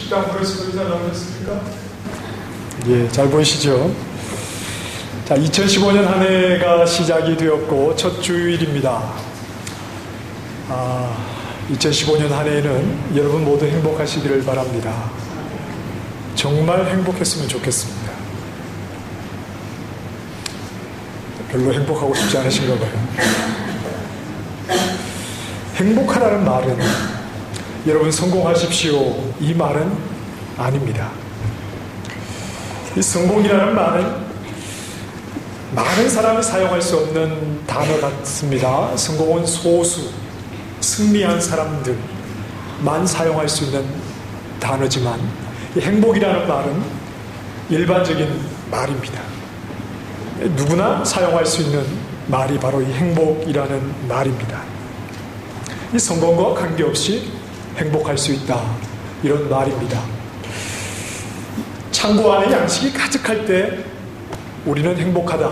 식당으로 소리 잘 나오셨습니까? 예, 잘 보이시죠? 자, 2015년 한 해가 시작이 되었고 첫 주일입니다. 2015년 한 해에는 여러분 모두 행복하시기를 바랍니다. 정말 행복했으면 좋겠습니다. 별로 행복하고 싶지 않으신가 봐요. 행복하라는 말은 여러분 성공하십시오 이 말은 아닙니다. 이 성공이라는 말은 많은 사람이 사용할 수 없는 단어 같습니다. 성공은 소수, 승리한 사람들만 사용할 수 있는 단어지만 이 행복이라는 말은 일반적인 말입니다. 누구나 사용할 수 있는 말이 바로 이 행복이라는 말입니다. 이 성공과 관계없이 행복할 수 있다 이런 말입니다. 창고 안에 양식이 가득할 때 우리는 행복하다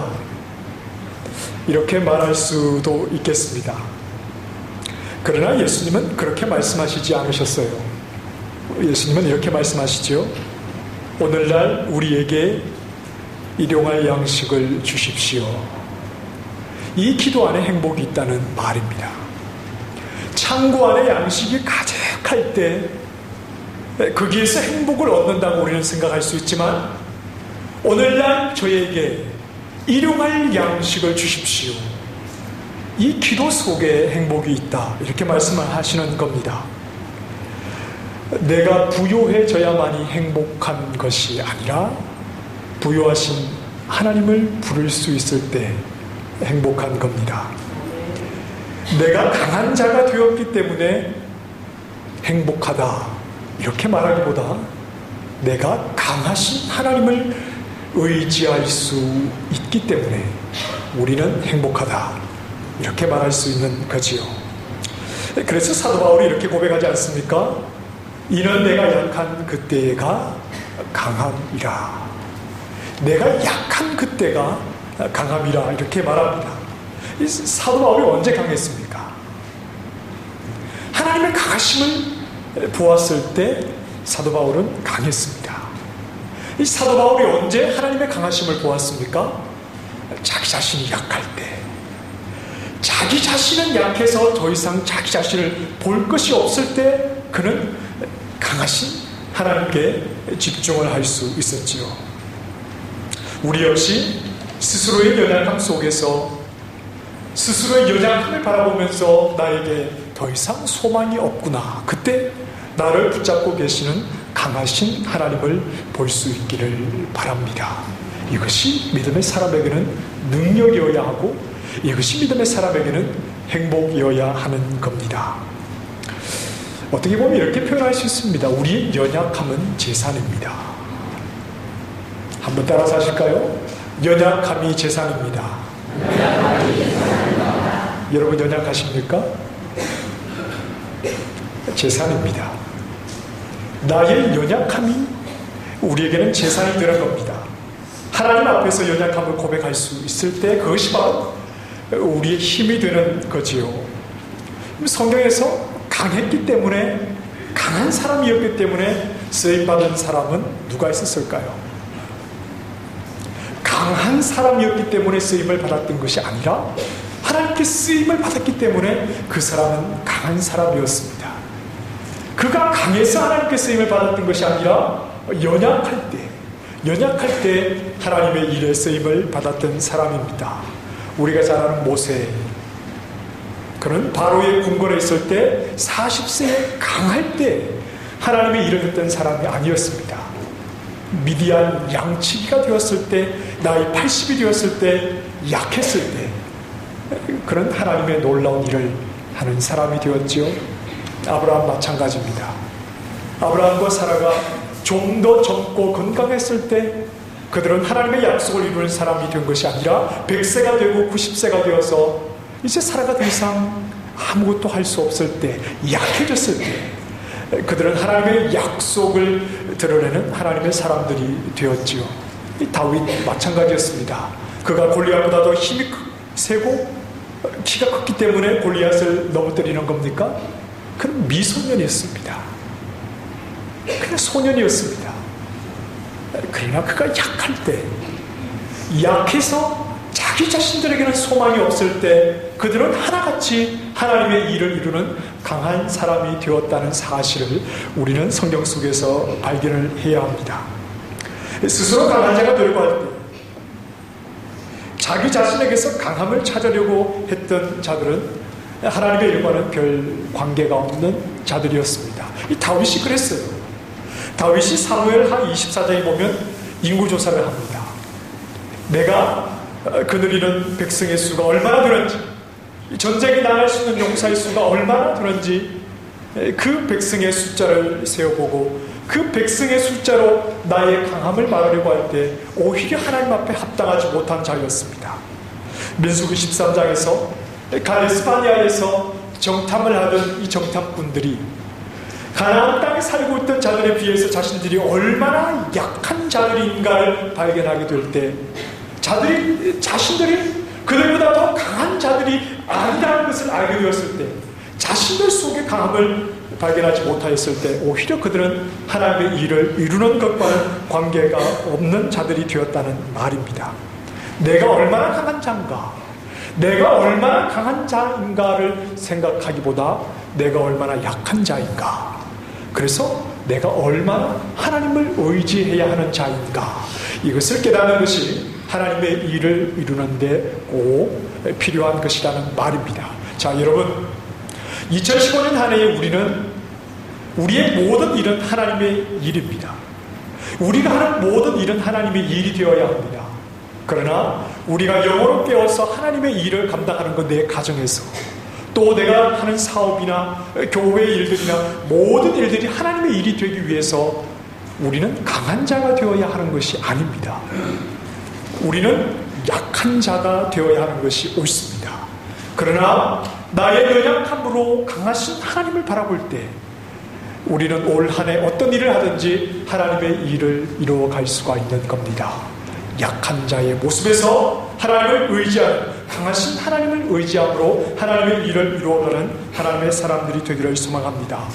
이렇게 말할 수도 있겠습니다. 그러나 예수님은 그렇게 말씀하시지 않으셨어요. 예수님은 이렇게 말씀하시죠. 오늘날 우리에게 일용할 양식을 주십시오. 이 기도 안에 행복이 있다는 말입니다. 창고 안에 양식이 가득할 때 거기에서 행복을 얻는다고 우리는 생각할 수 있지만 오늘날 저에게 일용할 양식을 주십시오. 이 기도 속에 행복이 있다 이렇게 말씀을 하시는 겁니다. 내가 부요해져야만이 행복한 것이 아니라 부요하신 하나님을 부를 수 있을 때 행복한 겁니다. 내가 강한 자가 되었기 때문에 행복하다 이렇게 말하기보다 내가 강하신 하나님을 의지할 수 있기 때문에 우리는 행복하다 이렇게 말할 수 있는 거지요. 그래서 사도 바울이 이렇게 고백하지 않습니까? 이는 내가 약한 그때가 강함이라. 내가 약한 그때가 강함이라 이렇게 말합니다. 이 사도 바울이 언제 강했습니까? 하나님의 강하심을 보았을 때 사도 바울은 강했습니다. 이 사도 바울이 언제 하나님의 강하심을 보았습니까? 자기 자신이 약할 때. 자기 자신은 약해서 더 이상 자기 자신을 볼 것이 없을 때 그는 강하신 하나님께 집중을 할 수 있었지요. 우리 역시 스스로의 연약함 속에서 스스로의 연약함을 바라보면서 나에게 더 이상 소망이 없구나. 그때 나를 붙잡고 계시는 강하신 하나님을 볼 수 있기를 바랍니다. 이것이 믿음의 사람에게는 능력이어야 하고 이것이 믿음의 사람에게는 행복이어야 하는 겁니다. 어떻게 보면 이렇게 표현할 수 있습니다. 우리의 연약함은 재산입니다. 한번 따라서 하실까요? 연약함이 재산입니다. 여러분 연약하십니까? 재산입니다. 나의 연약함이 우리에게는 재산이 되는 겁니다. 하나님 앞에서 연약함을 고백할 수 있을 때 그것이 바로 우리의 힘이 되는 거지요. 성경에서 강했기 때문에 강한 사람이었기 때문에 쓰임받은 사람은 누가 있었을까요? 강한 사람이었기 때문에 쓰임을 받았던 것이 아니라 하나님께 쓰임을 받았기 때문에 그 사람은 강한 사람이었습니다. 그가 강해서 하나님께 쓰임을 받았던 것이 아니라 연약할 때 하나님의 일에 쓰임을 받았던 사람입니다. 우리가 잘 아는 모세, 그는 바로의 궁궐에 있을 때 40세에 강할 때 하나님의 일을 했던 사람이 아니었습니다. 미디안 양치기가 되었을 때, 나이 80이 되었을 때, 약했을 때 그는 하나님의 놀라운 일을 하는 사람이 되었지요. 아브라함 마찬가지입니다. 아브라함과 사라가 좀 더 젊고 건강했을 때 그들은 하나님의 약속을 이루는 사람이 된 것이 아니라 100세가 되고 90세가 되어서 이제 사라가 더 이상 아무것도 할 수 없을 때, 약해졌을 때 그들은 하나님의 약속을 드러내는 하나님의 사람들이 되었지요. 이 다윗 마찬가지였습니다. 그가 골리앗보다 더 힘이 세고 키가 컸기 때문에 골리앗을 넘어뜨리는 겁니까? 그는 미소년이었습니다. 그냥 소년이었습니다. 그러나 그가 약할 때, 약해서 자기 자신들에게는 소망이 없을 때 그들은 하나같이 하나님의 일을 이루는 강한 사람이 되었다는 사실을 우리는 성경 속에서 발견을 해야 합니다. 스스로 강한 자가 되려고 할 때 자기 자신에게서 강함을 찾으려고 했던 자들은 하나님의 일과는 별 관계가 없는 자들이었습니다. 이 다윗이 그랬어요. 다윗이 사무엘하 24장에 보면 인구조사를 합니다. 내가 거느리는 백성의 수가 얼마나 되는지, 전쟁에 나갈 수 있는 용사의 수가 얼마나 되는지 그 백성의 숫자를 세어보고 그 백성의 숫자로 나의 강함을 말하려고 할 때 오히려 하나님 앞에 합당하지 못한 자였습니다. 민수기 13장에서 가데스 바네아에서 정탐을 하던 이 정탐꾼들이 가나안 땅에 살고 있던 자들에 비해서 자신들이 얼마나 약한 자들인가를 발견하게 될 때 자신들이 그들보다 더 강한 자들이 아니라는 것을 알게 되었을 때 자신들 속의 강함을 발견하지 못하였을 때 오히려 그들은 하나님의 일을 이루는 것과는 관계가 없는 자들이 되었다는 말입니다. 내가 얼마나 강한 자인가, 내가 얼마나 강한 자인가를 생각하기보다 내가 얼마나 약한 자인가, 그래서 내가 얼마나 하나님을 의지해야 하는 자인가, 이것을 깨닫는 것이 하나님의 일을 이루는데 꼭 필요한 것이라는 말입니다. 자, 여러분, 2015년 한 해에 우리의 모든 일은 하나님의 일입니다. 우리가 하는 모든 일은 하나님의 일이 되어야 합니다. 그러나 우리가 영어로 깨어서 하나님의 일을 감당하는 건 내 가정에서, 또 내가 하는 사업이나 교회 일들이나 모든 일들이 하나님의 일이 되기 위해서 우리는 강한 자가 되어야 하는 것이 아닙니다. 우리는 약한 자가 되어야 하는 것이 옳습니다. 그러나 나의 연약함으로 강하신 하나님을 바라볼 때 우리는 올 한 해 어떤 일을 하든지 하나님의 일을 이루어갈 수가 있는 겁니다. 약한 자의 모습에서 하나님을 의지하는, 강하신 하나님을 의지함으로 하나님의 일을 이루어가는 하나님의 사람들이 되기를 소망합니다.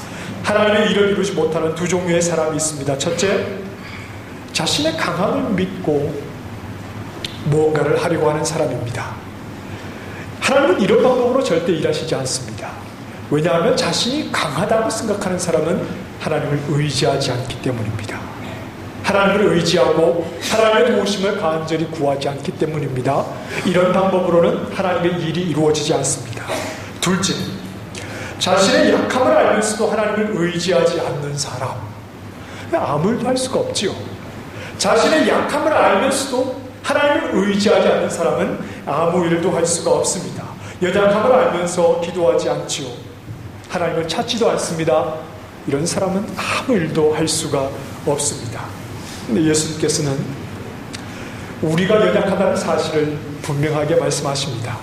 하나님의 일을 이루지 못하는 두 종류의 사람이 있습니다. 첫째, 자신의 강함을 믿고 무언가를 하려고 하는 사람입니다. 하나님은 이런 방법으로 절대 일하시지 않습니다. 왜냐하면 자신이 강하다고 생각하는 사람은 하나님을 의지하지 않기 때문입니다. 하나님을 의지하고 하나님의 도우심을 간절히 구하지 않기 때문입니다. 이런 방법으로는 하나님의 일이 이루어지지 않습니다. 둘째, 자신의 약함을 알면서도 하나님을 의지하지 않는 사람, 아무 일도 할 수가 없지요. 자신의 약함을 알면서도 하나님을 의지하지 않는 사람은 아무 일도 할 수가 없습니다. 연약함을 알면서 기도하지 않지요. 하나님을 찾지도 않습니다. 이런 사람은 아무 일도 할 수가 없습니다. 근데 예수님께서는 우리가 연약하다는 사실을 분명하게 말씀하십니다.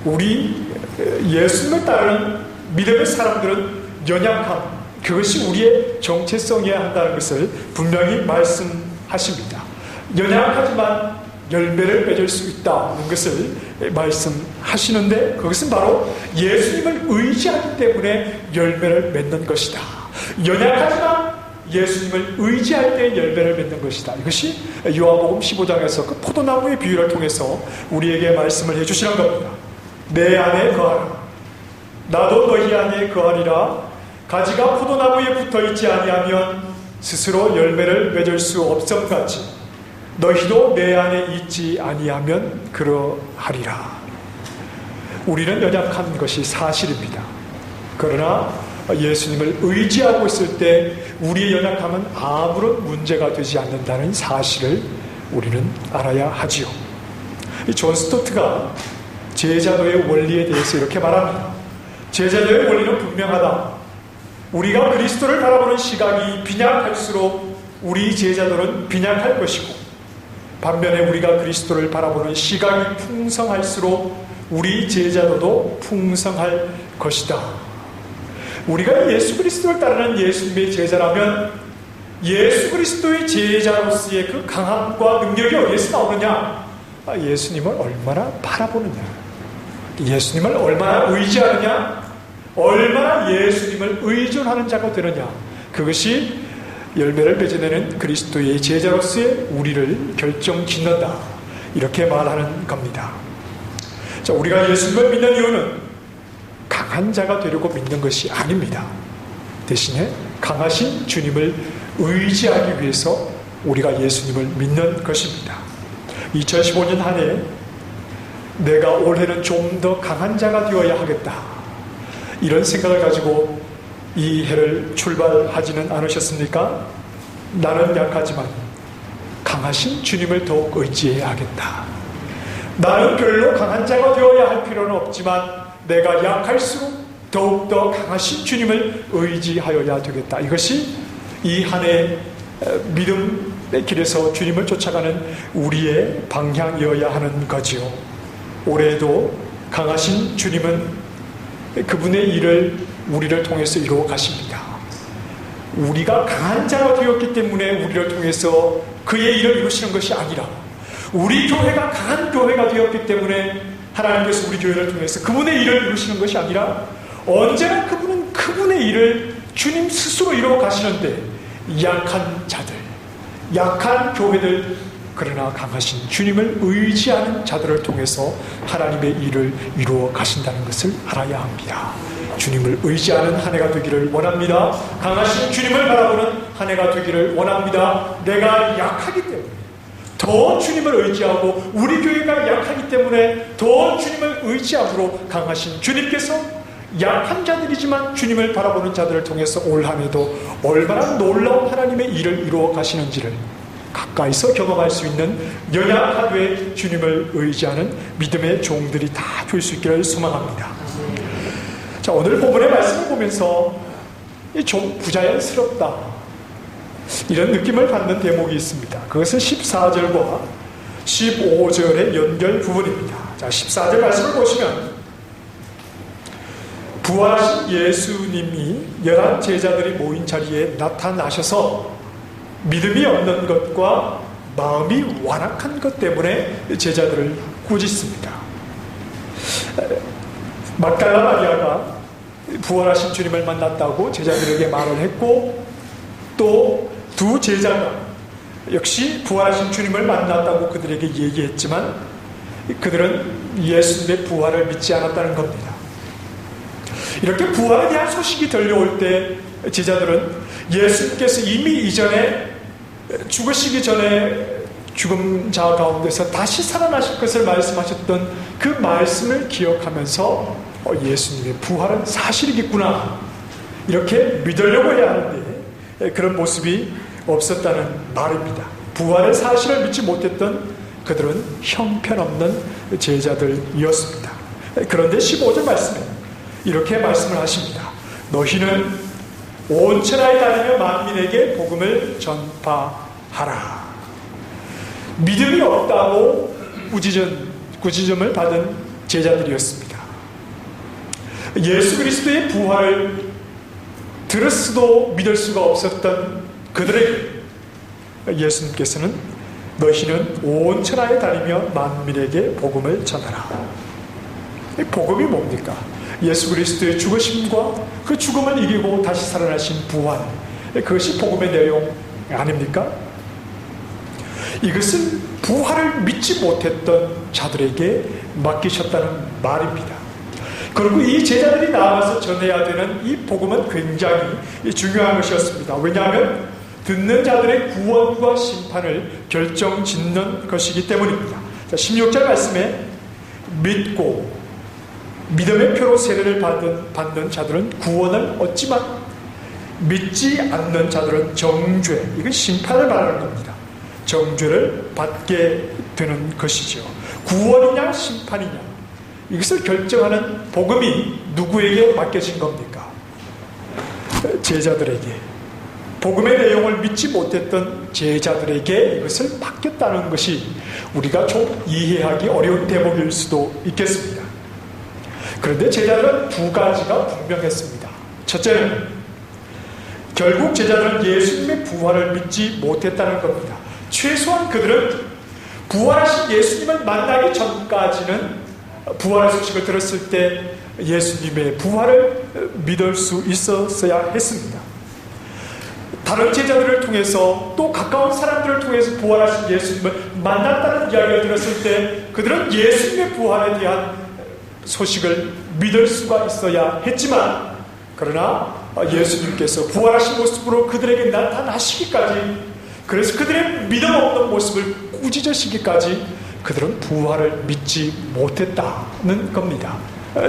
우리 예수님을 따르는 믿음의 사람들은 연약함, 그것이 우리의 정체성이어야 한다는 것을 분명히 말씀하십니다. 연약하지만 열매를 맺을 수 있다는 것을 말씀하시는데 그것은 바로 예수님을 의지하기 때문에 열매를 맺는 것이다. 연약하지만 예수님을 의지할 때 열매를 맺는 것이다. 이것이 요한복음 15장에서 그 포도나무의 비유를 통해서 우리에게 말씀을 해주시는 겁니다. 내 안에 거하라. 나도 너희 안에 거하리라. 가지가 포도나무에 붙어있지 아니하면 스스로 열매를 맺을 수 없음같이 너희도 내 안에 있지 아니하면 그러하리라. 우리는 연약한 것이 사실입니다. 그러나 예수님을 의지하고 있을 때 우리의 연약함은 아무런 문제가 되지 않는다는 사실을 우리는 알아야 하지요. 존 스토트가 제자도의 원리에 대해서 이렇게 말합니다. 제자도의 원리는 분명하다. 우리가 그리스도를 바라보는 시각이 빈약할수록 우리 제자도는 빈약할 것이고, 반면에 우리가 그리스도를 바라보는 시각이 풍성할수록 우리 제자도도 풍성할 것이다. 우리가 예수 그리스도를 따르는 예수님의 제자라면 예수 그리스도의 제자로서의 그 강함과 능력이 어디에서 나오느냐? 예수님을 얼마나 바라보느냐, 예수님을 얼마나 의지하느냐, 얼마나 예수님을 의존하는 자가 되느냐, 그것이 열매를 맺어내는 그리스도의 제자로서의 우리를 결정짓는다. 이렇게 말하는 겁니다. 자, 우리가 예수님을 믿는 이유는 강한 자가 되려고 믿는 것이 아닙니다. 대신에 강하신 주님을 의지하기 위해서 우리가 예수님을 믿는 것입니다. 2015년 한 해 내가 올해는 좀 더 강한 자가 되어야 하겠다. 이런 생각을 가지고 이 해를 출발하지는 않으셨습니까? 나는 약하지만 강하신 주님을 더욱 의지해야 하겠다. 나는 별로 강한 자가 되어야 할 필요는 없지만 내가 약할수록 더욱더 강하신 주님을 의지하여야 되겠다. 이것이 이 한 해 믿음의 길에서 주님을 쫓아가는 우리의 방향이어야 하는 거지요. 올해도 강하신 주님은 그분의 일을 우리를 통해서 이루어 가십니다. 우리가 강한 자가 되었기 때문에 우리를 통해서 그의 일을 이루시는 것이 아니라 우리 교회가 강한 교회가 되었기 때문에 하나님께서 우리 교회를 통해서 그분의 일을 이루시는 것이 아니라 언제나 그분은 그분의 일을 주님 스스로 이루어 가시는데 약한 자들, 약한 교회들, 그러나 강하신 주님을 의지하는 자들을 통해서 하나님의 일을 이루어 가신다는 것을 알아야 합니다. 주님을 의지하는 한 해가 되기를 원합니다. 강하신 주님을 바라보는 한 해가 되기를 원합니다. 내가 약하기 때문에 더 주님을 의지하고 우리 교회가 약하기 때문에 더 주님을 의지함으로 강하신 주님께서 약한 자들이지만 주님을 바라보는 자들을 통해서 올 한 해도 얼마나 놀라운 하나님의 일을 이루어 가시는지를 가까이서 경험할 수 있는 연약하되 주님을 의지하는 믿음의 종들이 다 될 수 있기를 소망합니다. 자, 오늘 본문의 말씀을 보면서 좀 부자연스럽다 이런 느낌을 받는 대목이 있습니다. 그것은 14절과 15절의 연결 부분입니다. 자, 14절 말씀을 보시면 부활하신 예수님이 11 제자들이 모인 자리에 나타나셔서 믿음이 없는 것과 마음이 완악한 것 때문에 제자들을 꾸짖습니다. 막달라 마리아가 부활하신 주님을 만났다고 제자들에게 말을 했고 또 두 제자가 역시 부활하신 주님을 만났다고 그들에게 얘기했지만 그들은 예수님의 부활을 믿지 않았다는 겁니다. 이렇게 부활에 대한 소식이 들려올 때 제자들은 예수님께서 이미 이전에 죽으시기 전에 죽음자 가운데서 다시 살아나실 것을 말씀하셨던 그 말씀을 기억하면서 예수님의 부활은 사실이겠구나 이렇게 믿으려고 해야 하는데 그런 모습이 없었다는 말입니다. 부활의 사실을 믿지 못했던 그들은 형편없는 제자들이었습니다. 그런데 15절 말씀에 이렇게 말씀을 하십니다. 너희는 온 천하에 다니며 만민에게 복음을 전파하라. 믿음이 없다고 꾸짖음을 받은 제자들이었습니다. 예수 그리스도의 부활을 들을 수도 믿을 수가 없었던 그들에게 예수님께서는 너희는 온 천하에 다니며 만민에게 복음을 전하라. 복음이 뭡니까? 예수 그리스도의 죽으심과 그 죽음을 이기고 다시 살아나신 부활, 그것이 복음의 내용 아닙니까? 이것은 부활을 믿지 못했던 자들에게 맡기셨다는 말입니다. 그리고 이 제자들이 나와서 전해야 되는 이 복음은 굉장히 중요한 것이었습니다. 왜냐하면 듣는 자들의 구원과 심판을 결정짓는 것이기 때문입니다. 자, 16절 말씀에 믿고 믿음의 표로 세례를 받는 자들은 구원을 얻지만 믿지 않는 자들은 정죄, 이건 심판을 말하는 겁니다. 정죄를 받게 되는 것이죠. 구원이냐 심판이냐 이것을 결정하는 복음이 누구에게 맡겨진 겁니까? 제자들에게. 복음의 내용을 믿지 못했던 제자들에게 이것을 맡겼다는 것이 우리가 좀 이해하기 어려운 대목일 수도 있겠습니다. 그런데 제자들은 두 가지가 분명했습니다. 첫째는 결국 제자들은 예수님의 부활을 믿지 못했다는 겁니다. 최소한 그들은 부활하신 예수님을 만나기 전까지는 부활의 소식을 들었을 때 예수님의 부활을 믿을 수 있었어야 했습니다. 다른 제자들을 통해서 또 가까운 사람들을 통해서 부활하신 예수님을 만났다는 이야기를 들었을 때 그들은 예수님의 부활에 대한 소식을 믿을 수가 있어야 했지만, 그러나 예수님께서 부활하신 모습으로 그들에게 나타나시기까지, 그래서 그들의 믿음 없는 모습을 꾸짖으시기까지 그들은 부활을 믿지 못했다는 겁니다.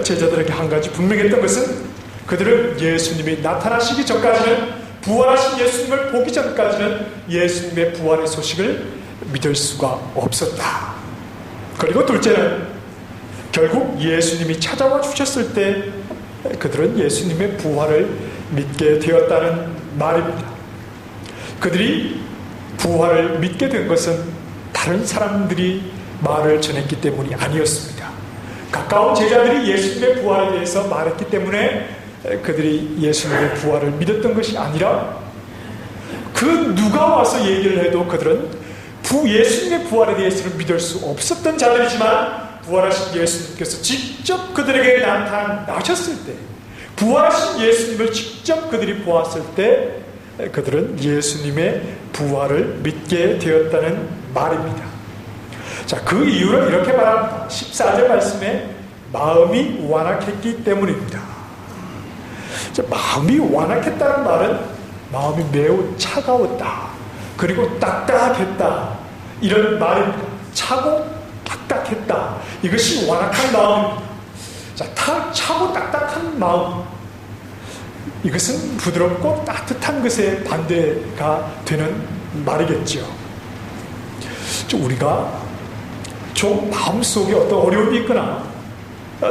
제자들에게 한 가지 분명했던 것은 그들은 예수님이 나타나시기 전까지는, 부활하신 예수님을 보기 전까지는 예수님의 부활의 소식을 믿을 수가 없었다. 그리고 둘째는 결국 예수님이 찾아와 주셨을 때 그들은 예수님의 부활을 믿게 되었다는 말입니다. 그들이 부활을 믿게 된 것은 다른 사람들이 말을 전했기 때문이 아니었습니다. 가까운 제자들이 예수님의 부활에 대해서 말했기 때문에 그들이 예수님의 부활을 믿었던 것이 아니라, 그 누가 와서 얘기를 해도 그들은 예수님의 부활에 대해서는 믿을 수 없었던 자들이지만, 부활하신 예수님께서 직접 그들에게 나타나셨을 때, 부활하신 예수님을 직접 그들이 보았을 때 그들은 예수님의 부활을 믿게 되었다는 말입니다. 자, 그 이유를 이렇게 말합니다. 14절 말씀에 마음이 완악했기 때문입니다. 마음이 완악했다는 말은 마음이 매우 차가웠다, 그리고 딱딱했다, 이런 말입니다. 차고 딱딱했다, 이것이 완악한 마음입니다. 자, 차고 딱딱한 마음, 이것은 부드럽고 따뜻한 것의 반대가 되는 말이겠죠. 우리가 좀 마음속에 어떤 어려움이 있거나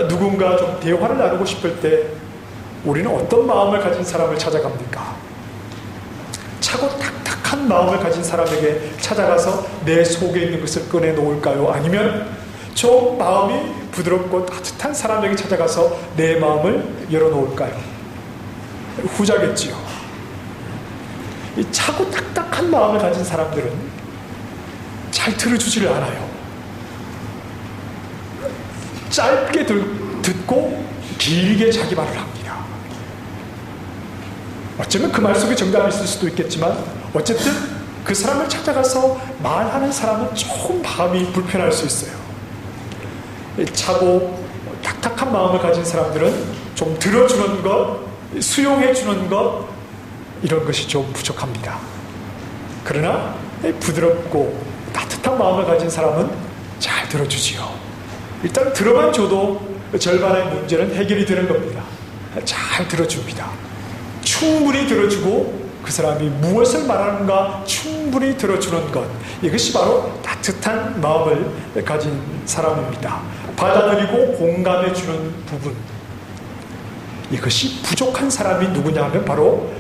누군가 좀 대화를 나누고 싶을 때 우리는 어떤 마음을 가진 사람을 찾아갑니까? 차고 딱딱한 마음을 가진 사람에게 찾아가서 내 속에 있는 것을 꺼내놓을까요? 아니면 좀 마음이 부드럽고 따뜻한 사람에게 찾아가서 내 마음을 열어놓을까요? 후자겠지요. 이 차고 딱딱한 마음을 가진 사람들은 잘 들어주지를 않아요. 짧게 듣고 길게 자기 말을 합니다. 어쩌면 그 말 속에 정답이 있을 수도 있겠지만, 어쨌든 그 사람을 찾아가서 말하는 사람은 조금 마음이 불편할 수 있어요. 차고 딱딱한 마음을 가진 사람들은 좀 들어주는 것, 수용해주는 것, 이런 것이 좀 부족합니다. 그러나 부드럽고 따뜻한 마음을 가진 사람은 잘 들어주지요. 일단 들어만 줘도 절반의 문제는 해결이 되는 겁니다. 잘 들어줍니다. 충분히 들어주고 그 사람이 무엇을 말하는가 충분히 들어주는 것, 이것이 바로 따뜻한 마음을 가진 사람입니다. 받아들이고 공감해주는 부분, 이것이 부족한 사람이 누구냐 하면 바로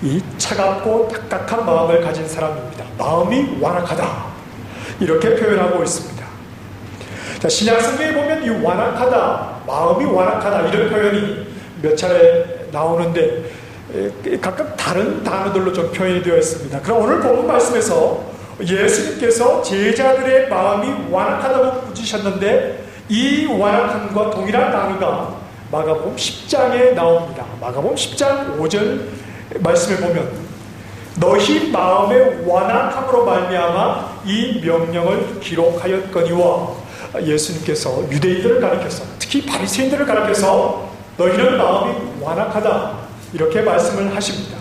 이 차갑고 딱딱한 마음을 가진 사람입니다. 마음이 완악하다, 이렇게 표현하고 있습니다. 자, 신약성경에 보면 이 완악하다, 마음이 완악하다, 이런 표현이 몇 차례 나오는데 각각 다른 단어들로 좀 표현이 되어 있습니다. 그럼 오늘 본문 말씀에서 예수님께서 제자들의 마음이 완악하다고 꾸짖으셨는데, 이 완악함과 동일한 단어가 마가복음 10장에 나옵니다. 마가복음 10장 5절 말씀에 보면 너희 마음의 완악함으로 말미암아 이 명령을 기록하였거니와, 예수님께서 유대인들을 가리켜서, 특히 바리새인들을 가리켜서 너희는 마음이 완악하다, 이렇게 말씀을 하십니다.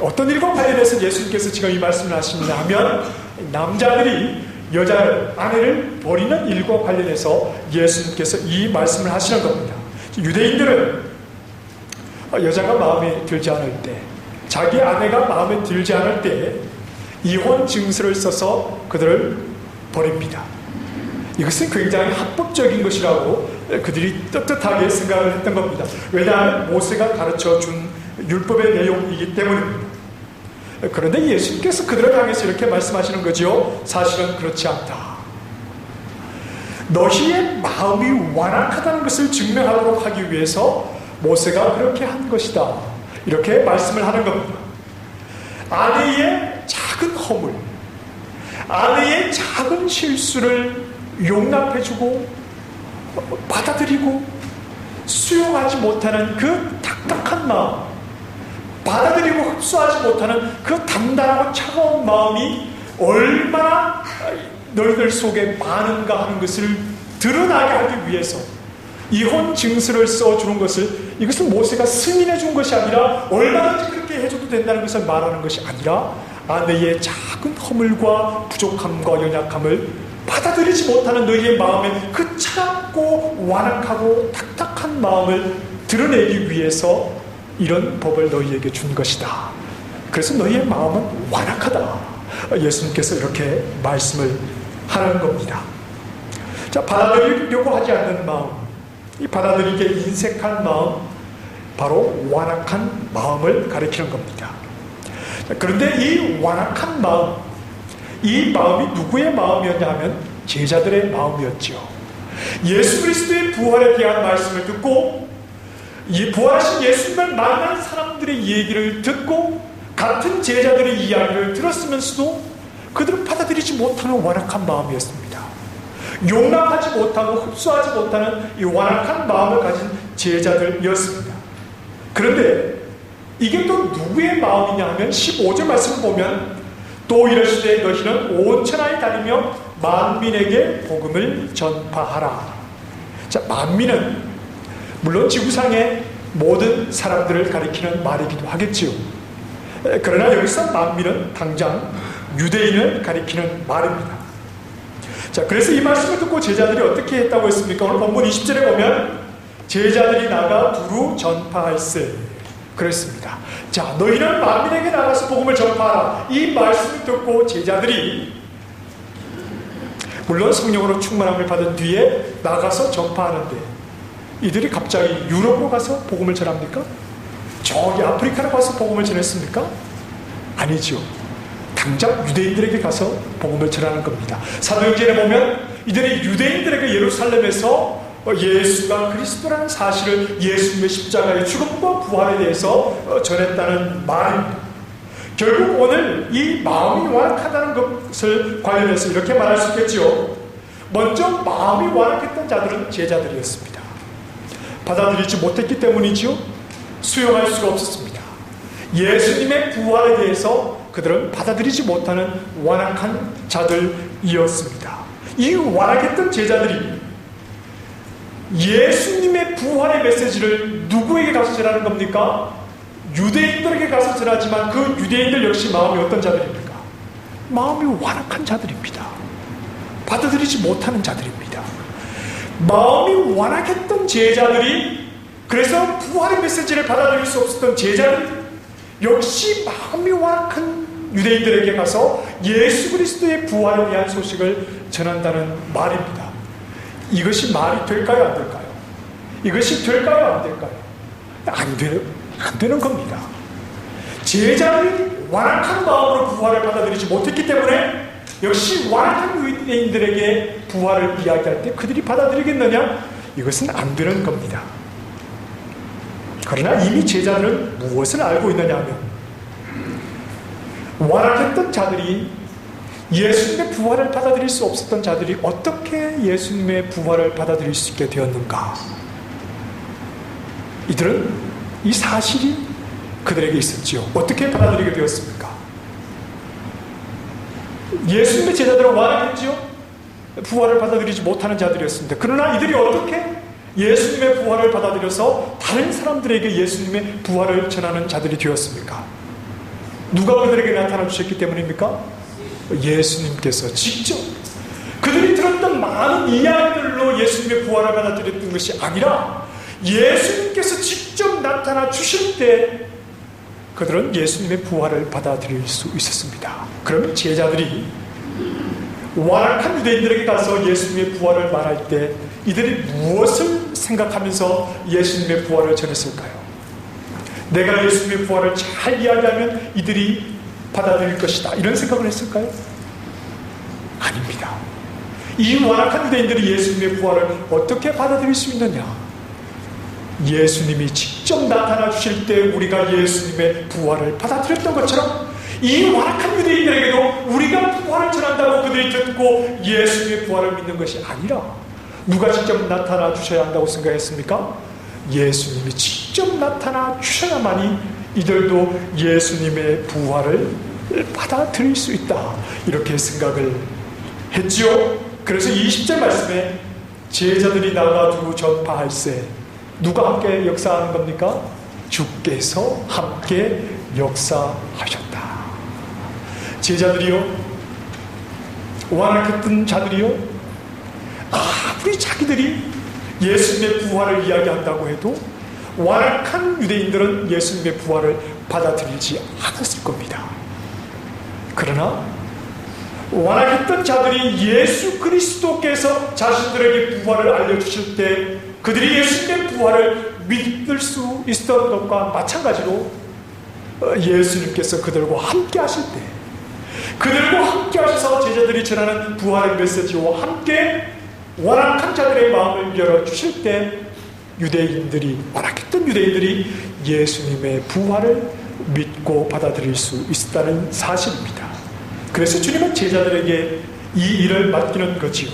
어떤 일과 관련해서 예수님께서 지금 이 말씀을 하십니다 하면, 남자들이 여자를, 아내를 버리는 일과 관련해서 예수님께서 이 말씀을 하시는 겁니다. 유대인들은 여자가 마음에 들지 않을 때, 자기 아내가 마음에 들지 않을 때 이혼 증서를 써서 그들을 버립니다. 이것은 굉장히 합법적인 것이라고 그들이 떳떳하게 생각을 했던 겁니다. 왜냐하면 모세가 가르쳐준 율법의 내용이기 때문입니다. 그런데 예수님께서 그들을 향해서 이렇게 말씀하시는 거죠. 사실은 그렇지 않다. 너희의 마음이 완악하다는 것을 증명하도록 하기 위해서 모세가 그렇게 한 것이다, 이렇게 말씀을 하는 겁니다. 아내의 작은 허물, 아내의 작은 실수를 용납해주고 받아들이고 수용하지 못하는 그 딱딱한 마음, 받아들이고 흡수하지 못하는 그 단단하고 차가운 마음이 얼마나 너희들 속에 많은가 하는 것을 드러나게 하기 위해서 이혼 증서를 써주는 것을, 이것을 모세가 승인해 준 것이 아니라 얼마든지 그렇게 해줘도 된다는 것을 말하는 것이 아니라 너희의 작은 허물과 부족함과 연약함을 받아들이지 못하는 너희의 마음에 그 차갑고 완악하고 탁탁한 마음을 드러내기 위해서 이런 법을 너희에게 준 것이다. 그래서 너희의 마음은 완악하다. 예수님께서 이렇게 말씀을 하는 겁니다. 자, 받아들이려고 하지 않는 마음, 이 받아들이게 인색한 마음, 바로 완악한 마음을 가리키는 겁니다. 자, 그런데 이 완악한 마음, 이 마음이 누구의 마음이었냐 하면 제자들의 마음이었죠. 예수 그리스도의 부활에 대한 말씀을 듣고 이 부활하신 예수님을 만난 사람들의 얘기를 듣고 같은 제자들의 이야기를 들었으면서도 그들은 받아들이지 못하는 완악한 마음이었습니다. 용납하지 못하고 흡수하지 못하는 이 완악한 마음을 가진 제자들이었습니다. 그런데 이게 또 누구의 마음이냐 하면 15절 말씀을 보면 또 이르시되 너희는 온 천하에 다니며 만민에게 복음을 전파하라. 자, 만민은 물론 지구상의 모든 사람들을 가리키는 말이기도 하겠지요. 그러나 여기서 만민은 당장 유대인을 가리키는 말입니다. 자, 그래서 이 말씀을 듣고 제자들이 어떻게 했다고 했습니까? 오늘 본문 20절에 보면 제자들이 나가 두루 전파할세 그랬습니다. 자, 너희는 만민에게 나가서 복음을 전파하라. 이 말씀을 듣고 제자들이 물론 성령으로 충만함을 받은 뒤에 나가서 전파하는데 이들이 갑자기 유럽으로 가서 복음을 전합니까? 저기 아프리카로 가서 복음을 전했습니까? 아니죠. 당장 유대인들에게 가서 복음을 전하는 겁니다. 사도행전에 보면 이들이 유대인들에게 예루살렘에서 예수가 그리스도라는 사실을, 예수님의 십자가의 죽음과 부활에 대해서 전했다는 말입니다. 결국 오늘 이 마음이 완악하다는 것을 관련해서 이렇게 말할 수 있겠지요. 먼저 마음이 완악했던 자들은 제자들이었습니다. 받아들이지 못했기 때문이지요. 수용할 수가 없었습니다. 예수님의 부활에 대해서 그들은 받아들이지 못하는 완악한 자들이었습니다. 이 완악했던 제자들이 예수님의 부활의 메시지를 누구에게 가서 전하는 겁니까? 유대인들에게 가서 전하지만 그 유대인들 역시 마음이 어떤 자들입니까? 마음이 완악한 자들입니다. 받아들이지 못하는 자들입니다. 마음이 완악했던 제자들이, 그래서 부활의 메시지를 받아들일 수 없었던 제자들 역시 마음이 완악한 유대인들에게 가서 예수 그리스도의 부활에 대한 소식을 전한다는 말입니다. 이것이 말이 될까요? 안 될까요? 이것이 될까요? 안 될까요? 안 되는 겁니다. 제자들이 완악한 마음으로 부활을 받아들이지 못했기 때문에 역시 완악한 유대인들에게 부활을 이야기할 때 그들이 받아들이겠느냐? 이것은 안 되는 겁니다. 그러나 이미 제자들은 무엇을 알고 있느냐 하면 완악했던 자들이, 예수님의 부활을 받아들일 수 없었던 자들이 어떻게 예수님의 부활을 받아들일 수 있게 되었는가? 이들은 이 사실이 그들에게 있었지요. 어떻게 받아들이게 되었습니까? 예수님의 제자들은 완악했지요. 부활을 받아들이지 못하는 자들이었습니다. 그러나 이들이 어떻게 예수님의 부활을 받아들여서 다른 사람들에게 예수님의 부활을 전하는 자들이 되었습니까? 누가 그들에게 나타나 주셨기 때문입니까? 예수님께서 직접 그들이 들었던 많은 이야기들로 예수님의 부활을 받아들였던 것이 아니라 예수님께서 직접 나타나 주실 때 그들은 예수님의 부활을 받아들일 수 있었습니다. 그러면 제자들이 완악한 유대인들에게 가서 예수님의 부활을 말할 때 이들이 무엇을 생각하면서 예수님의 부활을 전했을까요? 내가 예수님의 부활을 잘 이야기하면 이들이 받아들일 것이다, 이런 생각을 했을까요? 아닙니다. 이 완악한 유대인들이 예수님의 부활을 어떻게 받아들일 수 있느냐? 예수님이 직접 나타나 주실 때 우리가 예수님의 부활을 받아들였던 것처럼 이 완악한 유대인들에게도 우리가 부활을 전한다고 그들이 듣고 예수님의 부활을 믿는 것이 아니라 누가 직접 나타나 주셔야 한다고 생각했습니까? 예수님이 직접 나타나 주셔야만이 이들도 예수님의 부활을 받아들일 수 있다, 이렇게 생각을 했지요. 그래서 20절 말씀에 제자들이 나가두고 전파할세, 누가 함께 역사하는 겁니까? 주께서 함께 역사하셨다. 제자들이요, 완악했던 자들이요, 아무리 자기들이 예수님의 부활을 이야기한다고 해도 완악한 유대인들은 예수님의 부활을 받아들이지 않았을 겁니다. 그러나 완악했던 자들이 예수 그리스도께서 자신들에게 부활을 알려주실 때 그들이 예수님의 부활을 믿을 수 있었던 것과 마찬가지로 예수님께서 그들과 함께 하실 때, 그들과 함께 하셔서 제자들이 전하는 부활의 메시지와 함께 완악한 자들의 마음을 열어주실 때 유대인들이, 완악했던 유대인들이 예수님의 부활을 믿고 받아들일 수 있었다는 사실입니다. 그래서 주님은 제자들에게 이 일을 맡기는 거지요.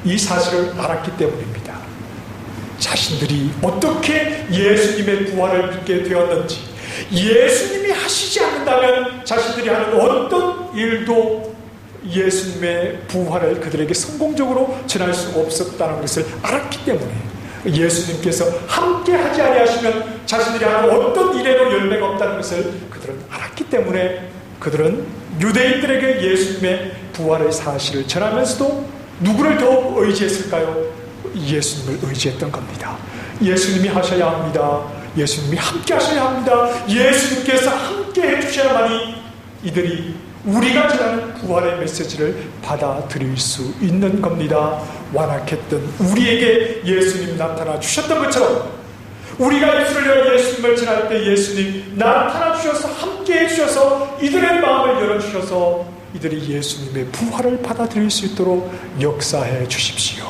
이 사실을 알았기 때문입니다. 자신들이 어떻게 예수님의 부활을 믿게 되었는지, 예수님이 하시지 않는다면 자신들이 하는 어떤 일도 예수님의 부활을 그들에게 성공적으로 전할 수 없었다는 것을 알았기 때문에, 예수님께서 함께 하지 아니하시면 자신들이 하는 어떤 일에도 열매가 없다는 것을 그들은 알았기 때문에 그들은 유대인들에게 예수님의 부활의 사실을 전하면서도 누구를 더욱 의지했을까요? 예수님을 의지했던 겁니다. 예수님이 하셔야 합니다. 예수님이 함께 하셔야 합니다. 예수님께서 함께 해주셔야만이 이들이 우리가 전하는 부활의 메시지를 받아들일 수 있는 겁니다. 완악했던 우리에게 예수님 나타나 주셨던 것처럼 우리가 입술을 열어 예수님을 전할 때 예수님 나타나 주셔서 함께 해주셔서 이들의 마음을 열어주셔서 이들이 예수님의 부활을 받아들일 수 있도록 역사해 주십시오.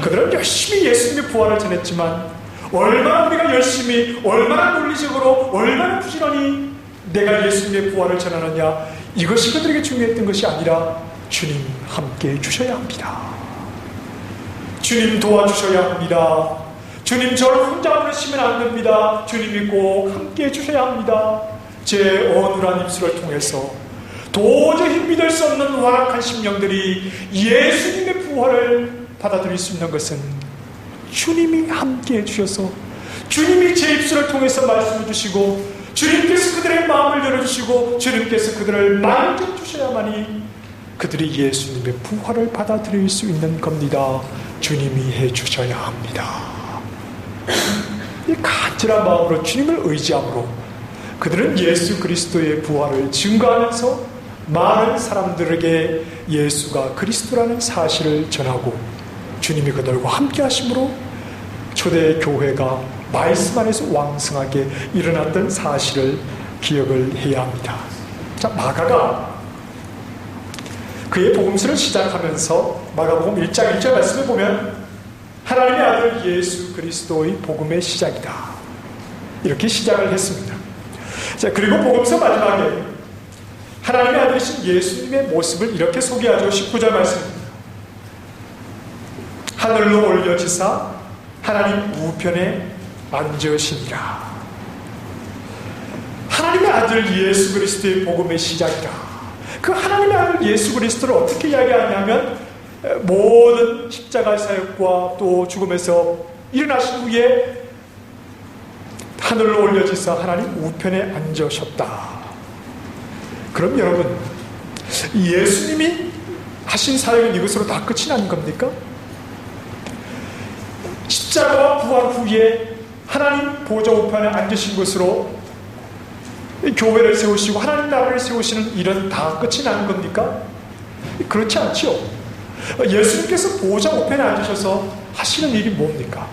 그들은 열심히 예수님의 부활을 전했지만 얼마나 우리가 열심히, 얼마나 논리적으로, 얼마나 부지런히 내가 예수님의 부활을 전하느냐, 이것이 그들에게 중요했던 것이 아니라 주님 함께 해주셔야 합니다. 주님 도와주셔야 합니다. 주님 저를 혼자 보내시면 안 됩니다. 주님이 꼭 함께 해주셔야 합니다. 제 어눌한 입술을 통해서 도저히 믿을 수 없는 완악한 심령들이 예수님의 부활을 받아들일 수 있는 것은 주님이 함께 해주셔서, 주님이 제 입술을 통해서 말씀해 주시고, 주님께서 그들의 마음을 열어주시고, 주님께서 그들을 만져주셔야만이 그들이 예수님의 부활을 받아들일 수 있는 겁니다. 주님이 해주셔야 합니다. 이 간절한 마음으로 주님을 의지함으로 그들은 예수 그리스도의 부활을 증거하면서 많은 사람들에게 예수가 그리스도라는 사실을 전하고, 주님이 그들과 함께 하심으로 초대 교회가 말씀 안에서 왕성하게 일어났던 사실을 기억을 해야 합니다. 자, 마가가 그의 복음서를 시작하면서 마가복음 1장 1절 말씀을 보면 하나님의 아들 예수 그리스도의 복음의 시작이다, 이렇게 시작을 했습니다. 자, 그리고 복음서 마지막에 하나님의 아들이신 예수님의 모습을 이렇게 소개하죠. 19절 말씀입니다. 하늘로 올려지사 하나님 우편에 앉으시니라. 하나님의 아들 예수 그리스도의 복음의 시작이다. 그 하나님의 아들 예수 그리스도를 어떻게 이야기하냐면, 모든 십자가 사역과 또 죽음에서 일어나신 후에 하늘로 올려지사 하나님 우편에 앉으셨다. 그럼 여러분, 예수님이 하신 사역은 이것으로 다 끝이 난 겁니까? 십자가와 부활 후에 하나님 보좌 우편에 앉으신 것으로 교회를 세우시고 하나님 나라를 세우시는 일은 다 끝이 나는 겁니까? 그렇지 않죠. 예수님께서 보좌 우편에 앉으셔서 하시는 일이 뭡니까?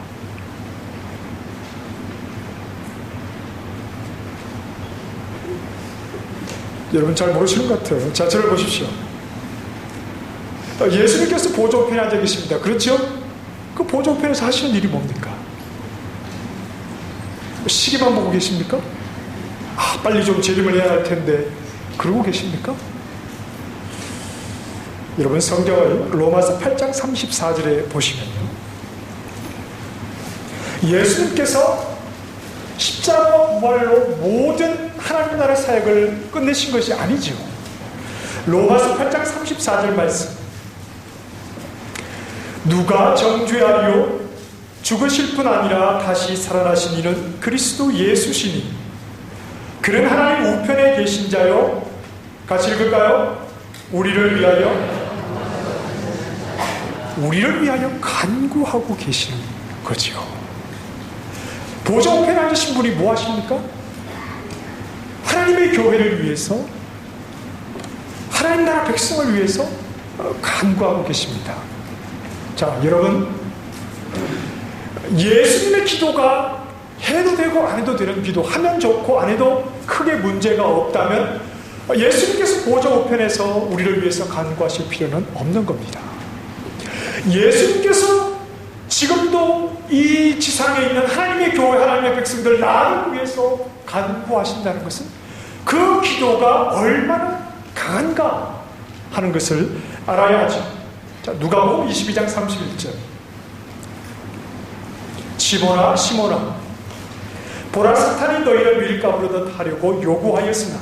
여러분 잘 모르시는 것 같아요. 자, 저를 보십시오. 예수님께서 보좌 우편에 앉아 계십니다. 그렇죠? 그 보좌 우편에서 하시는 일이 뭡니까? 시계만 보고 계십니까? 아, 빨리 좀 재림을 해야 할 텐데 그러고 계십니까? 여러분 성경을 로마서 8장 34절에 보시면요, 예수님께서 십자가 부활로 모든 하나님 나라 사역을 끝내신 것이 아니죠. 로마서 8장 34절 말씀. 누가 정죄하리요? 죽으실 뿐 아니라 다시 살아나신 이는 그리스도 예수시니 그는 하나님 우편에 계신 자요. 같이 읽을까요? 우리를 위하여 간구하고 계시는 거지요. 보좌 우편에 앉으신 분이 뭐 하십니까? 하나님의 교회를 위해서, 하나님 나라 백성을 위해서 간구하고 계십니다. 자, 여러분, 예수님의 기도가 해도 되고 안 해도 되는 기도, 하면 좋고 안 해도 크게 문제가 없다면 예수님께서 보좌 우편에서 우리를 위해서 간구하실 필요는 없는 겁니다. 예수님께서 지금도 이 지상에 있는 하나님의 교회, 하나님의 백성들, 나를 위해서 간구하신다는 것은 그 기도가 얼마나 강한가 하는 것을 알아야 하죠. 자, 누가복음 22장 31절. 시몬아 보라, 사탄이 너희를 밀가부르듯 하려고 요구하였으나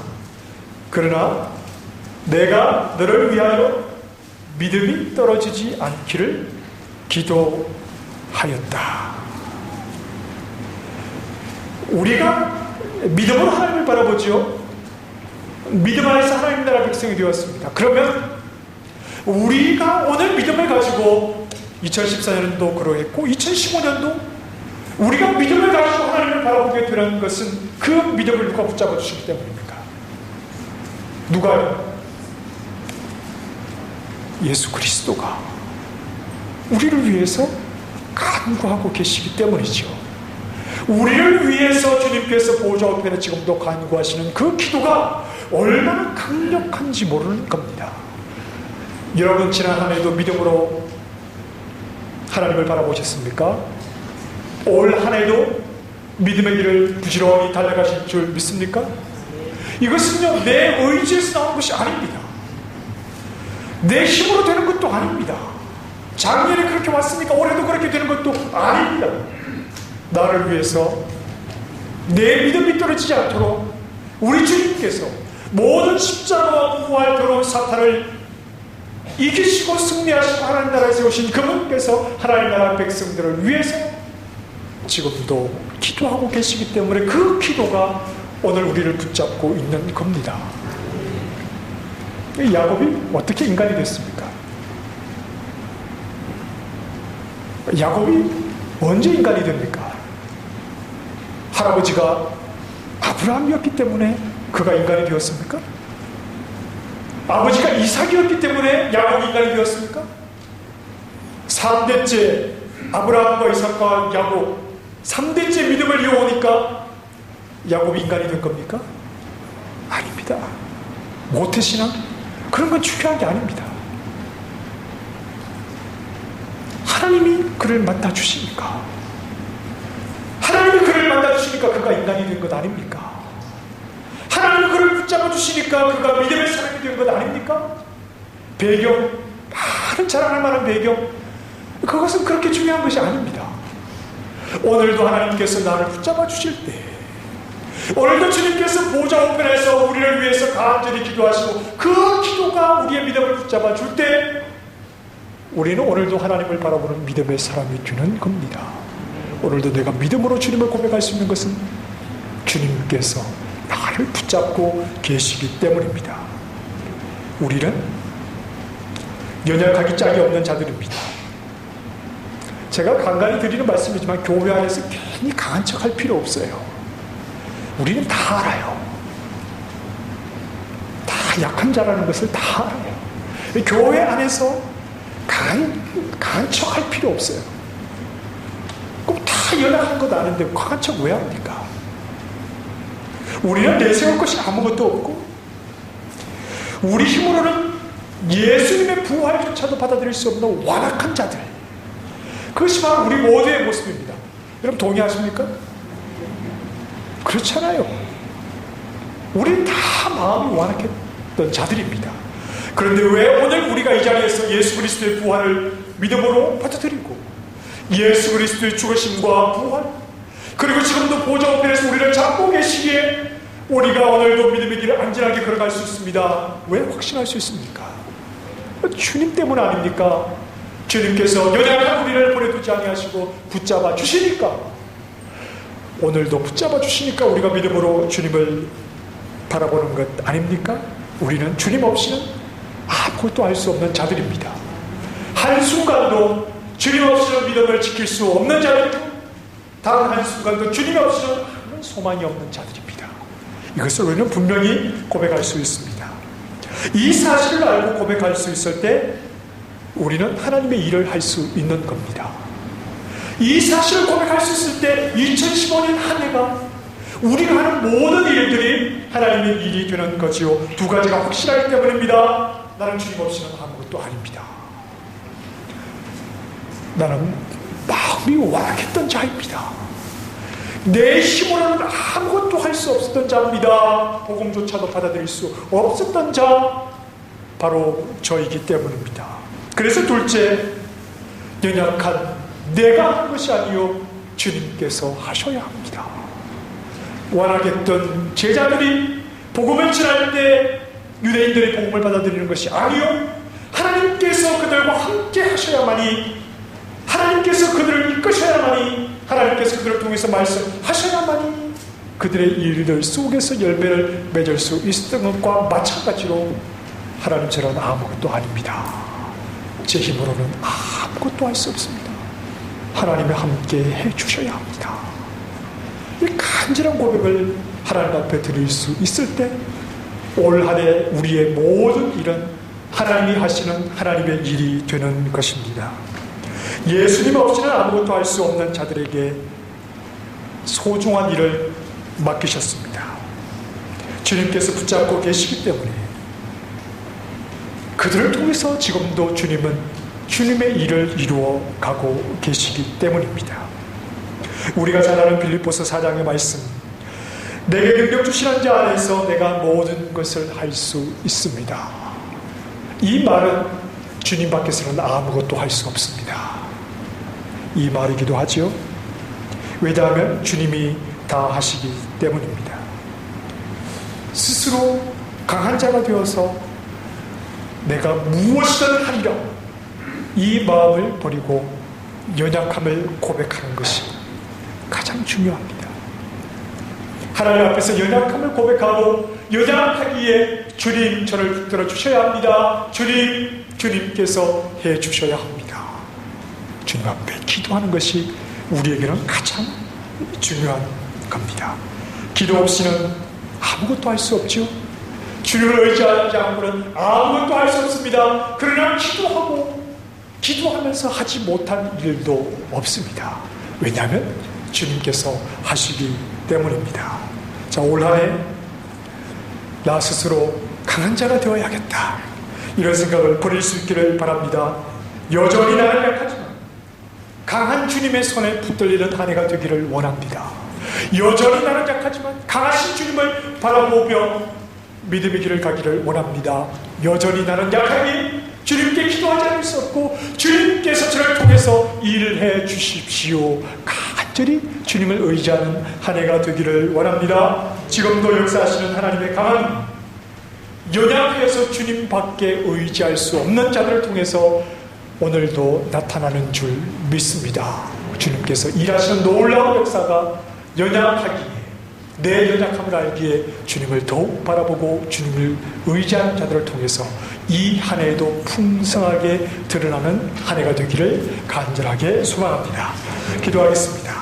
그러나 내가 너를 위하여 믿음이 떨어지지 않기를 기도하였다. 우리가 믿음으로 하나님을 바라보죠. 믿음 안에서 하나님 나라 백성이 되었습니다. 그러면 우리가 오늘 믿음을 가지고 2014년도 그러했고 2015년도 우리가 믿음을 가지고 하나님을 바라보게 되는 것은 그 믿음을 누가 붙잡아 주시기 때문입니까? 누가요? 예수 그리스도가 우리를 위해서 간구하고 계시기 때문이죠. 우리를 위해서 주님께서 보좌 우편에 지금도 간구하시는 그 기도가 얼마나 강력한지 모르는 겁니다. 여러분, 지난 한 해도 믿음으로 하나님을 바라보셨습니까? 올 한 해도 믿음의 길을 부지런히 달려가실 줄 믿습니까? 이것은요, 내 의지에서 나온 것이 아닙니다. 내 힘으로 되는 것도 아닙니다. 작년에 그렇게 왔으니까 올해도 그렇게 되는 것도 아닙니다. 나를 위해서 내 믿음이 떨어지지 않도록 우리 주님께서 모든 십자가와 부활대로 사탄을 이기시고 승리하시고 하나님 나라에 세우신 그분께서 하나님 나라 백성들을 위해서 지금도 기도하고 계시기 때문에 그 기도가 오늘 우리를 붙잡고 있는 겁니다. 야곱이 어떻게 인간이 됐습니까? 야곱이 언제 인간이 됩니까? 할아버지가 아브라함이었기 때문에 그가 인간이 되었습니까? 아버지가 이삭이었기 때문에 야곱이 인간이 되었습니까? 3대째 아브라함과 이삭과 야곱 3대째 믿음을 이어오니까 야곱이 인간이 된 겁니까? 아닙니다. 모태신앙? 그런 건 중요한 게 아닙니다. 하나님이 그를 만나주시니까, 하나님이 그를 만나주시니까 그가 인간이 된 것 아닙니까? 하나님이 그를 붙잡아주시니까 그가 믿음의 사람이 된 것 아닙니까? 배경, 많은 자랑할 만한 배경, 그것은 그렇게 중요한 것이 아닙니다. 오늘도 하나님께서 나를 붙잡아주실 때, 오늘도 주님께서 보좌 우편에서 우리를 위해서 간절히 기도하시고 그 기도가 우리의 믿음을 붙잡아 줄 때 우리는 오늘도 하나님을 바라보는 믿음의 사람이 되는 겁니다. 오늘도 내가 믿음으로 주님을 고백할 수 있는 것은 주님께서 나를 붙잡고 계시기 때문입니다. 우리는 연약하기 짝이 없는 자들입니다. 제가 간간히 드리는 말씀이지만 교회 안에서 괜히 강한 척 할 필요 없어요. 우리는 다 알아요. 다 약한 자라는 것을 다 알아요. 교회 안에서 강한 척 할 필요 없어요. 꼭 다 연약한 것 아는데 강한 척 왜 합니까? 우리는 내세울 것이 아무것도 없고 우리 힘으로는 예수님의 부활조차도 받아들일 수 없는 완악한 자들, 그것이 바로 우리 모두의 모습입니다. 여러분 동의하십니까? 그렇잖아요. 우리는 다 마음이 완악했던 자들입니다. 그런데 왜 오늘 우리가 이 자리에서 예수 그리스도의 부활을 믿음으로 받아들이고 예수 그리스도의 죽으심과 부활, 그리고 지금도 보좌 우편에서 우리를 잡고 계시기에 우리가 오늘도 믿음의 길을 안전하게 걸어갈 수 있습니다. 왜 확신할 수 있습니까? 주님 때문 아닙니까? 주님께서 연약한 우리를 보내두지 아니하시고 붙잡아 주시니까, 오늘도 붙잡아 주시니까 우리가 믿음으로 주님을 바라보는 것 아닙니까? 우리는 주님 없이는 아무것도 할 수 없는 자들입니다. 한순간도 주님 없이는 믿음을 지킬 수 없는 자들이고, 단 한순간도 주님 없이는 아무 소망이 없는 자들입니다. 이것을 우리는 분명히 고백할 수 있습니다. 이 사실을 알고 고백할 수 있을 때 우리는 하나님의 일을 할 수 있는 겁니다. 이 사실을 고백할 수 있을 때 2015년 한 해가 우리가 하는 모든 일들이 하나님의 일이 되는 거지요. 두 가지가 확실하기 때문입니다. 나는 주님 없이는 아무것도 아닙니다. 나는 마음이 완악했던 자입니다. 내 힘으로는 아무것도 할 수 없었던 자입니다. 복음조차도 받아들일 수 없었던 자, 바로 저이기 때문입니다. 그래서 둘째, 연약한 내가 한 것이 아니요 주님께서 하셔야 합니다. 완악했던 제자들이 복음을 전할 때 유대인들의 복음을 받아들이는 것이 아니요 하나님께서 그들과 함께 하셔야만이, 하나님께서 그들을 이끄셔야만이, 하나님께서 그들을 통해서 말씀하셔야만이 그들의 일들 속에서 열매를 맺을 수 있었던 것과 마찬가지로 하나님처럼 아무것도 아닙니다. 제 힘으로는 아무것도 할 수 없습니다. 하나님이 함께 해주셔야 합니다. 이 간절한 고백을 하나님 앞에 드릴 수 있을 때 올 한 해 우리의 모든 일은 하나님이 하시는 하나님의 일이 되는 것입니다. 예수님 없이는 아무것도 할 수 없는 자들에게 소중한 일을 맡기셨습니다. 주님께서 붙잡고 계시기 때문에 그들을 통해서 지금도 주님은 주님의 일을 이루어 가고 계시기 때문입니다. 우리가 잘 아는 빌립보서 4장의 말씀, 내게 능력 주시는 자 안에서 내가 모든 것을 할 수 있습니다. 이 말은 주님 밖에서는 아무것도 할 수 없습니다. 이 말이기도 하죠. 왜냐하면 주님이 다 하시기 때문입니다. 스스로 강한 자가 되어서 내가 무엇이든 하리라, 이 마음을 버리고 연약함을 고백하는 것이 가장 중요합니다. 하나님 앞에서 연약함을 고백하고 연약하기에 주님 저를 붙들어 주셔야 합니다. 주님께서 해 주셔야 합니다. 주님 앞에 기도하는 것이 우리에게는 가장 중요한 겁니다. 기도 없이는 아무것도 할 수 없죠. 주님을 의지하지 않고는 아무것도 할 수 없습니다. 그러나 기도하면서 하지 못한 일도 없습니다. 왜냐하면 주님께서 하시기 때문입니다. 자, 올 한 해 나 스스로 강한 자가 되어야겠다, 이런 생각을 버릴 수 있기를 바랍니다. 여전히 나는 약하지만 강한 주님의 손에 붙들리는 한 해가 되기를 원합니다. 여전히 나는 약하지만 강하신 주님을 바라보며 믿음의 길을 가기를 원합니다. 여전히 나는 약하니 주님께 기도하지 않을 수 없고 주님께서 저를 통해서 일을 해 주십시오. 간절히 주님을 의지하는 한 해가 되기를 원합니다. 지금도 역사하시는 하나님의 강한, 연약해서 주님밖에 의지할 수 없는 자들을 통해서 오늘도 나타나는 줄 믿습니다. 주님께서 일하시는 놀라운 역사가 연약하기에, 내 연약함을 알기에 주님을 더욱 바라보고 주님을 의지하는 자들을 통해서 이 한 해에도 풍성하게 드러나는 한 해가 되기를 간절하게 소망합니다. 기도하겠습니다.